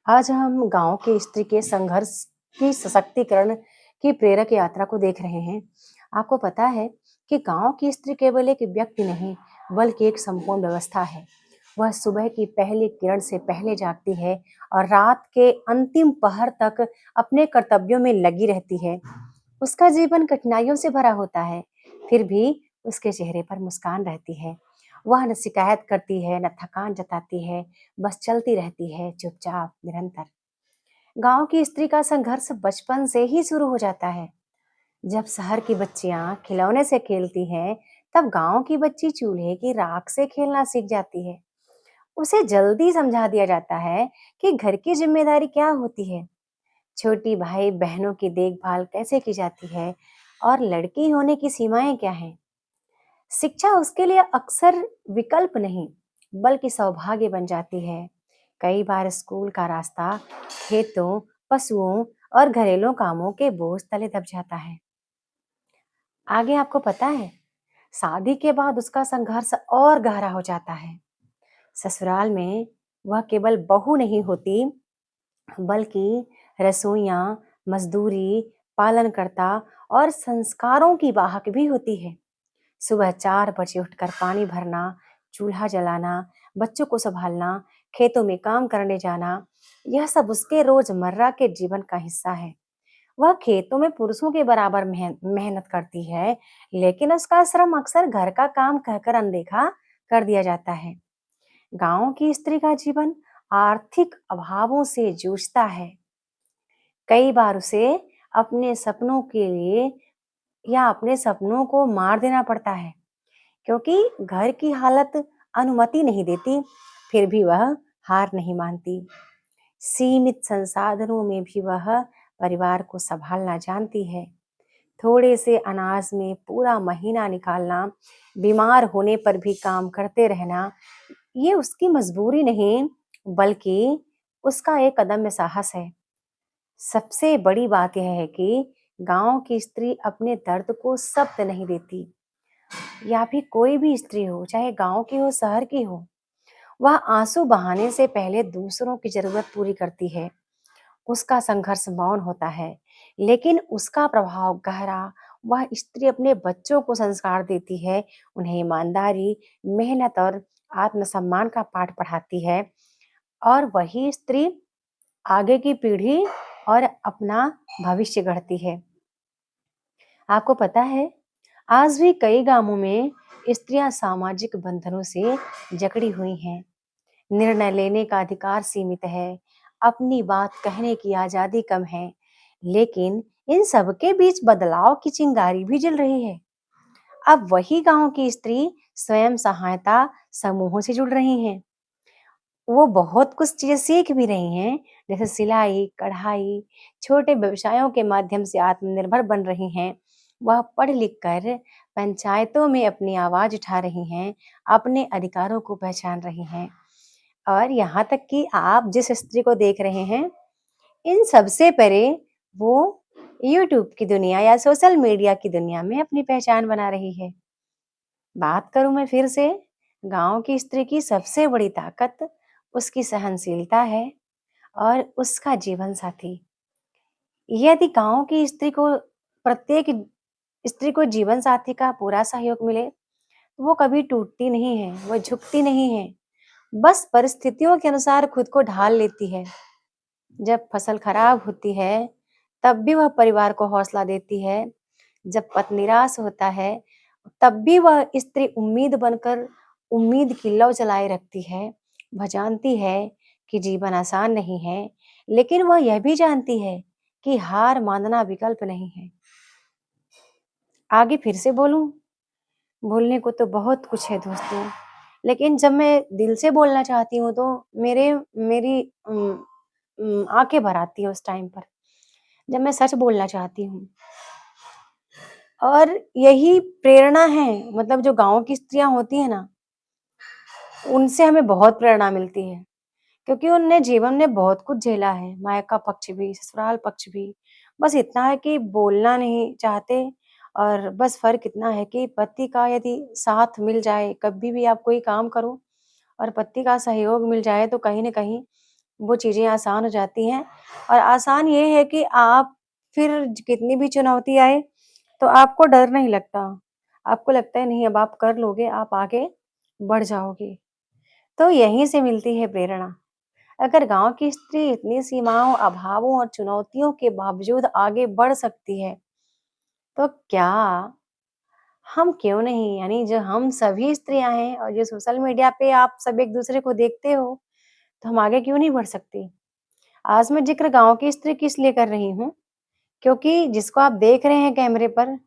आज हम गांव की स्त्री के संघर्ष की सशक्तिकरण की प्रेरक यात्रा को देख रहे हैं। आपको पता है कि गांव की स्त्री केवल एक व्यक्ति नहीं, बल्कि एक संपूर्ण व्यवस्था है। वह सुबह की पहली किरण से पहले जागती है और रात के अंतिम पहर तक अपने कर्तव्यों में लगी रहती है। उसका जीवन कठिनाइयों से भरा होता है, फिर भी उसके चेहरे पर मुस्कान रहती है। वह न शिकायत करती है, न थकान जताती है, बस चलती रहती है चुपचाप निरंतर। गांव की स्त्री का संघर्ष बचपन से ही शुरू हो जाता है। जब शहर की बच्चियां खिलौने से खेलती हैं, तब गांव की बच्ची चूल्हे की राख से खेलना सीख जाती है। उसे जल्दी समझा दिया जाता है कि घर की जिम्मेदारी क्या होती है, छोटी भाई बहनों की देखभाल कैसे की जाती है और लड़की होने की सीमाएं क्या हैं। शिक्षा उसके लिए अक्सर विकल्प नहीं, बल्कि सौभाग्य बन जाती है। कई बार स्कूल का रास्ता खेतों, पशुओं और घरेलू कामों के बोझ तले दब जाता है। आगे आपको पता है, शादी के बाद उसका संघर्ष और गहरा हो जाता है। ससुराल में वह केवल बहू नहीं होती, बल्कि रसोइयाँ, मजदूरी, पालनकर्ता और संस्कारों की वाहक भी होती है। सुबह 4 बजे उठकर पानी भरना, चूल्हा जलाना, बच्चों को संभालना, खेतों में काम करने जाना, यह सब उसके रोजमर्रा के जीवन का हिस्सा है। वह खेतों में पुरुषों के बराबर मेहनत करती है, लेकिन उसका श्रम अक्सर घर का काम कहकर अनदेखा कर दिया जाता है। गांव की स्त्री का जीवन आर्थिक अभावों से जूझता है। कई बार उसे अपने सपनों के लिए या अपने सपनों को मार देना पड़ता है, क्योंकि घर की हालत अनुमति नहीं देती। फिर भी वह हार नहीं मानती। सीमित संसाधनों में भी वह परिवार को संभालना जानती है। थोड़े से अनाज में पूरा महीना निकालना, बीमार होने पर भी काम करते रहना, ये उसकी मजबूरी नहीं, बल्कि उसका एक अदम्य साहस है। सबसे बड़ी बात यह है कि गांव की स्त्री अपने दर्द को शब्द नहीं देती। या फिर कोई भी स्त्री हो, चाहे गांव की हो शहर की हो, वह आंसू बहाने से पहले दूसरों की जरूरत पूरी करती है। उसका संघर्ष मौन होता है, लेकिन उसका प्रभाव गहरा। वह स्त्री अपने बच्चों को संस्कार देती है, उन्हें ईमानदारी, मेहनत और आत्मसम्मान का पाठ पढ़ाती है। और वही स्त्री आगे की पीढ़ी और अपना भविष्य गढ़ती है। आपको पता है, आज भी कई गांवों में स्त्रियां सामाजिक बंधनों से जकड़ी हुई हैं। निर्णय लेने का अधिकार सीमित है, अपनी बात कहने की आजादी कम है, लेकिन इन सबके बीच बदलाव की चिंगारी भी जल रही है। अब वही गांव की स्त्री स्वयं सहायता समूहों से जुड़ रही हैं। वो बहुत कुछ चीजें सीख भी रही हैं, जैसे सिलाई, कढ़ाई, छोटे व्यवसायों के माध्यम से आत्मनिर्भर बन रही हैं। वह पढ़ लिख कर पंचायतों में अपनी आवाज उठा रही हैं, अपने अधिकारों को पहचान रही हैं। और यहाँ तक कि आप जिस स्त्री को देख रहे हैं, इन सबसे परे वो यूट्यूब की दुनिया या सोशल मीडिया की दुनिया में अपनी पहचान बना रही है। बात करूं मैं फिर से, गांव की स्त्री की सबसे बड़ी ताकत उसकी सहनशीलता है और उसका जीवन साथी। यदि गांव की स्त्री को प्रत्येक स्त्री को जीवन साथी का पूरा सहयोग मिले, तो वो कभी टूटती नहीं है, वो झुकती नहीं है, बस परिस्थितियों के अनुसार खुद को ढाल लेती है। जब फसल खराब होती है, तब भी वह परिवार को हौसला देती है। जब पति निराश होता है, तब भी वह स्त्री उम्मीद बनकर उम्मीद की लौ जलाए रखती है। वह जानती है कि जीवन आसान नहीं है, लेकिन वह यह भी जानती है कि हार मानना विकल्प नहीं है। आगे फिर से बोलूं, बोलने को तो बहुत कुछ है दोस्तों, लेकिन जब मैं दिल से बोलना चाहती हूँ तो मेरे मेरी आंखें भर आती है उस टाइम पर, जब मैं सच बोलना चाहती हूँ। और यही प्रेरणा है, मतलब जो गाँव की स्त्रियाँ होती हैं ना, उनसे हमें बहुत प्रेरणा मिलती है, क्योंकि उनने जीवन में बहुत कुछ झेला है, मायका पक्ष भी, ससुराल पक्ष भी। बस इतना है कि बोलना नहीं चाहते, और बस फ़र्क इतना है कि पति का यदि साथ मिल जाए, कभी भी आप कोई काम करो और पति का सहयोग मिल जाए, तो कहीं न कहीं वो चीज़ें आसान हो जाती हैं और आसान ये है कि आप फिर कितनी भी चुनौती आए, तो आपको डर नहीं लगता। आपको लगता है नहीं अब आप कर लोगे, आप आगे बढ़ जाओगे। तो यहीं से मिलती है प्रेरणा। अगर गाँव की स्त्री इतनी सीमाओं, अभावों और चुनौतियों के बावजूद आगे बढ़ सकती है, तो क्या हम क्यों नहीं? यानी जो हम सभी स्त्रियाँ हैं और जो सोशल मीडिया पे आप सब एक-दूसरे को देखते हो, तो हम आगे क्यों नहीं बढ़ सकते? आज मैं ज़िक्र गाँव की स्त्री की इसलिए कर रही हूँ, क्योंकि जिसको आप देख रहे हैं कैमरे पर,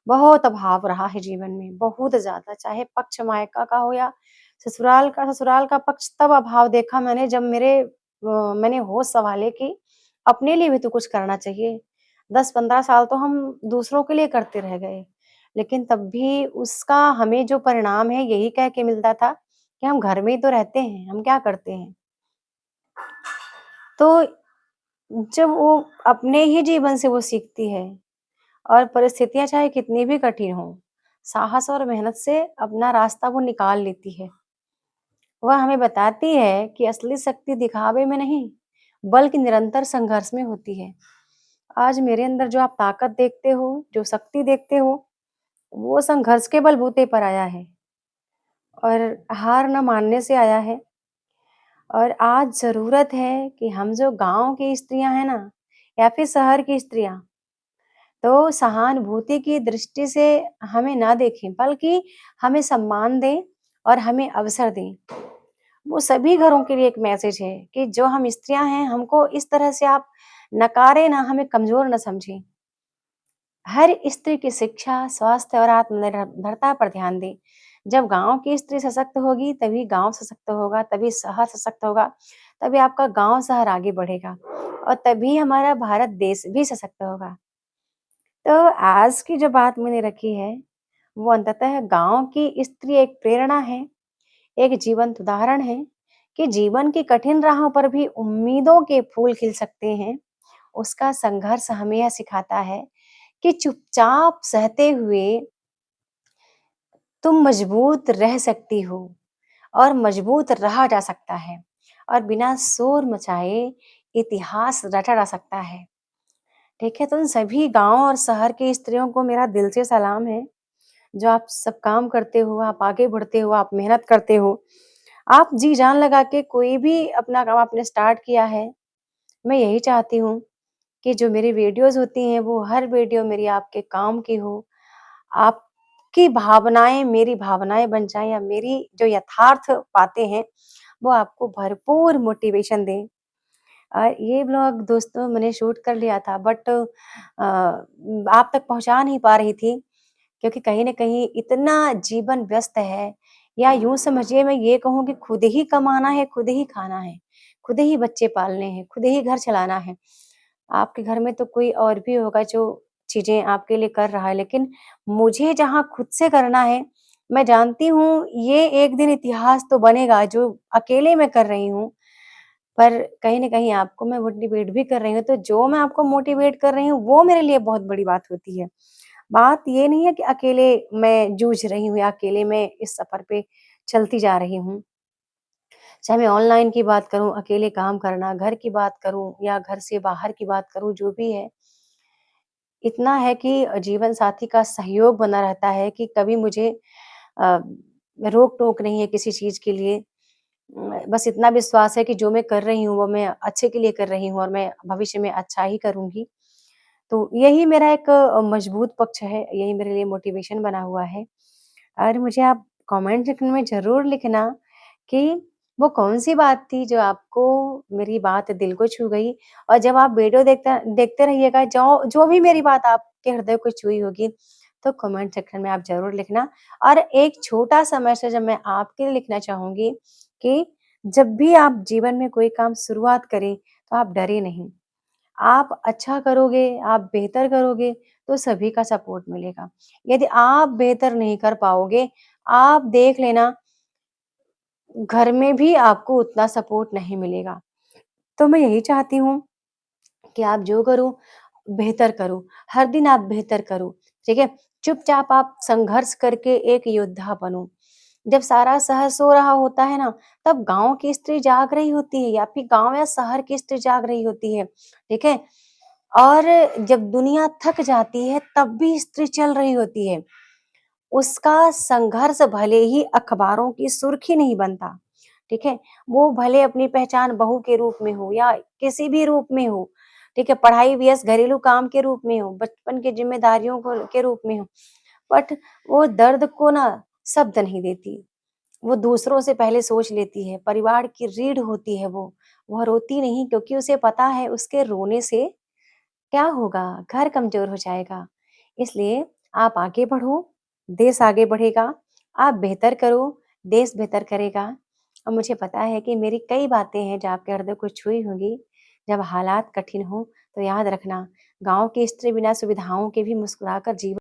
बहुत अभाव रहा है जीवन में, बहुत ज़्यादा। चाहे पक्ष मायका का हो या ससुराल का पक्ष तब अभाव देखा मैंने जब मैंने होश सँभाले कि अपने लिए भी तो कुछ करना चाहिए। 10-15 साल तो हम दूसरों के लिए करते रह गए। लेकिन तब भी उसका हमें जो परिणाम है यही कह के मिलता था कि हम घर में ही तो रहते हैं, हम क्या करते हैं? तो जब वो अपने ही जीवन से वो सीखती है और परिस्थितियाँ चाहे कितनी भी कठिन हों, साहस और मेहनत से अपना रास्ता वो निकाल लेती है। वह हमें बताती है कि असली शक्ति दिखावे में नहीं, बल्कि निरंतर संघर्ष में होती है। आज मेरे अंदर जो आप ताकत देखते हो, जो शक्ति देखते हो, वो संघर्ष के बलबूते पर आया है और हार न मानने से आया है। और आज ज़रूरत है कि हम जो गाँव की स्त्रियाँ हैं ना, या फिर शहर की स्त्रियाँ, तो सहानुभूति की दृष्टि से हमें ना देखें, बल्कि हमें सम्मान दें और हमें अवसर दें। वो सभी घरों के लिए एक मैसेज है कि जो हम स्त्रियाँ हैं, हमको इस तरह से आप नकारें ना, हमें कमज़ोर ना समझें। हर स्त्री की शिक्षा, स्वास्थ्य और आत्मनिर्भरता पर ध्यान दें। जब गाँव की स्त्री सशक्त होगी, तभी गाँव सशक्त होगा, तभी शहर सशक्त होगा, तभी आपका गाँव, शहर आगे बढ़ेगा और तभी हमारा भारत देश भी सशक्त होगा। तो आज की जो बात मैंने रखी है, वो अंततः गाँव की स्त्री एक प्रेरणा है, एक जीवंत उदाहरण है कि जीवन की कठिन राहों पर भी उम्मीदों के फूल खिल सकते हैं। उसका संघर्ष हमें यह सिखाता है कि चुपचाप सहते हुए तुम मजबूत रह सकती हो और मजबूत रहा जा सकता है और बिना शोर मचाए इतिहास रचा जा सकता है। ठीक है, तो उन सभी गाँव और शहर की स्त्रियों को मेरा दिल से सलाम है, जो आप सब काम करते हो, आप आगे बढ़ते हो, आप मेहनत करते हो। आप जी-जान लगा के कोई भी अपना काम आपने स्टार्ट किया है, मैं यही चाहती हूँ कि जो मेरी वीडियोज़ होती हैं, वो हर वीडियो मेरी आपके काम की हो। आपकी भावनाएँ मेरी भावनाएँ बन जाएँ या मेरी जो यथार्थ बातें हैं, वो आपको भरपूर मोटिवेशन दें। ये व्लॉग दोस्तों मैंने शूट कर लिया था बट आप तक पहुँचा नहीं पा रही थी क्योंकि कहीं न कहीं इतना जीवन व्यस्त है या यूँ समझिए मैं ये कहूँ कि खुद ही कमाना है, खुद ही खाना है, खुद ही बच्चे पालने हैं, खुद ही घर चलाना है। आपके घर में तो कोई और भी होगा जो चीज़ें आपके लिए कर रहा है, लेकिन मुझे जहाँ खुद से करना है, मैं जानती हूँ ये एक दिन इतिहास तो बनेगा जो अकेले मैं कर रही हूँ। पर कहीं न कहीं आपको मैं मोटिवेट भी कर रही हूँ, तो जो मैं आपको मोटिवेट कर रही हूँ, वो मेरे लिए बहुत बड़ी बात होती है। बात ये नहीं है कि अकेले मैं जूझ रही हूँ या अकेले मैं इस सफ़र पे चलती जा रही हूँ। चाहे मैं ऑनलाइन की बात करूँ, अकेले काम करना, घर की बात करूँ या घर से बाहर की बात करूँ, जो भी है, इतना है कि जीवन साथी का सहयोग बना रहता है कि कभी मुझे अ, रोक-टोक नहीं है किसी चीज़ के लिए। बस इतना विश्वास है कि जो मैं कर रही हूँ, वो मैं अच्छे के लिए कर रही हूँ और मैं भविष्य में अच्छा ही करूँगी। तो यही मेरा एक मजबूत पक्ष है, यही मेरे लिए मोटिवेशन बना हुआ है। और मुझे आप कमेंट सेक्शन में ज़रूर लिखना कि वो कौन-सी बात थी जो आपको मेरी बात दिल को छू गई और जब आप वीडियो देखते रहिएगा जो जो भी मेरी बात आपके हृदय को छुई होगी, तो कमेंट सेक्शन में आप ज़रूर लिखना। और एक छोटा-सा मैसेज मैं आपके लिए लिखना चाहूँगी कि जब भी आप जीवन में कोई काम शुरुआत करें, तो आप डरे नहीं। आप अच्छा करोगे, आप बेहतर करोगे, तो सभी का सपोर्ट मिलेगा। यदि आप बेहतर नहीं कर पाओगे, आप देख लेना घर में भी आपको उतना सपोर्ट नहीं मिलेगा। तो मैं यही चाहती हूँ कि आप जो करो, बेहतर करो। हर दिन आप बेहतर करो, ठीक है? चुपचाप आप संघर्ष करके एक योद्धा बनो। जब सारा शहर सो रहा होता है ना, तब गाँव की स्त्री जाग रही होती है या फिर गाँव या शहर की स्त्री जाग रही होती है, ठीक है? और जब दुनिया थक जाती है, तब भी स्त्री चल रही होती है। उसका संघर्ष भले ही अखबारों की सुर्खी नहीं बनता, ठीक है? वो भले अपनी पहचान बहू के रूप में हो या किसी भी रूप में हो, ठीक है? पढ़ाई व्यस्त घरेलू काम के रूप में हो, बचपन की ज़िम्मेदारियों को के रूप में हो, बट वो दर्द को ना शब्द नहीं देती। वो दूसरों से पहले सोच लेती है, परिवार की रीढ़ होती है वो। वह रोती नहीं क्योंकि उसे पता है उसके रोने से क्या होगा? घर कमज़ोर हो जाएगा। इसलिए आप आगे बढ़ो, देश आगे बढ़ेगा। आप बेहतर करो, देश बेहतर करेगा। और मुझे पता है कि मेरी कई बातें हैं जो आपके हृदय को छुई होंगी। जब हालात कठिन हों, तो याद रखना, गाँव की स्त्री बिना सुविधाओं के भी मुस्कुराकर जीवन